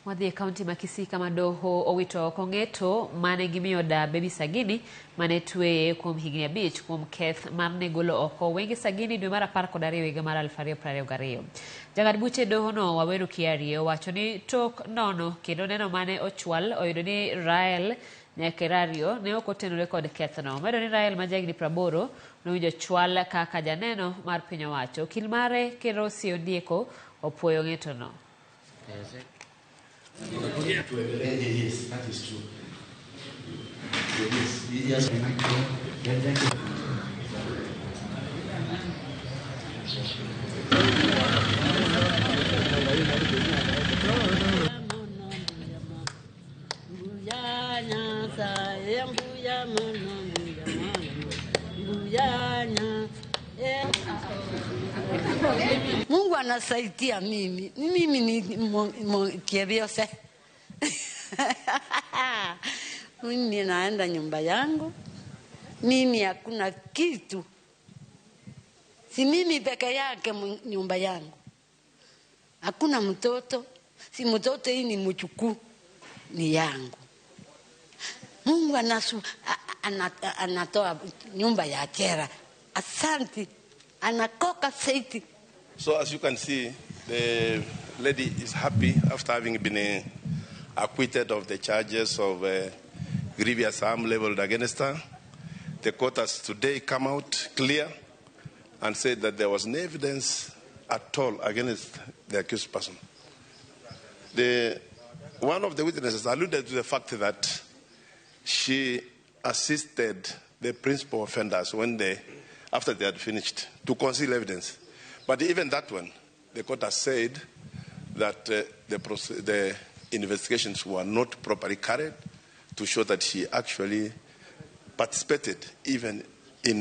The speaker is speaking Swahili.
Wadhi kaunti ma Kisii kama Doho owito kong'eto mane gimiyo da Baby Sagini mane tweye kuom higni 5 kuom keth mar negolo oko wenge Sagini dwe mar 12 higa mar 2022. Jang'ad buche Doho no Waweru Kiarie wacho ni tok nono kendo neno mane ochwal oyudo ni Rael Nyakerario ne ok otenore kod kethno. Medo ni Rael ma jahigni 80 nowinjo chwal kaka janeno mar piny owacho. Okil mare Kerosi Ondieko opuoyo ng'eto no. Yes, that is true. Mungu anasaidia mimi. Mimi ni kivyose. Mimi naenda nyumba yangu. Mimi hakuna kitu. Si mimi peke yake nyumba yangu. Hakuna mtoto. Si mtoto hii ni mchukuu. Ni yangu. Mungu anatoa nyumba ya chera. Asante. Anakoka saiti. So as you can see, the lady is happy after having been acquitted of the charges of grievous harm leveled against her. The court has today come out clear and said that there was no evidence at all against the accused person. One of the witnesses alluded to the fact that she assisted the principal offenders after they had finished to conceal evidence. But even that one, the court has said that the investigations were not properly carried to show that she actually participated even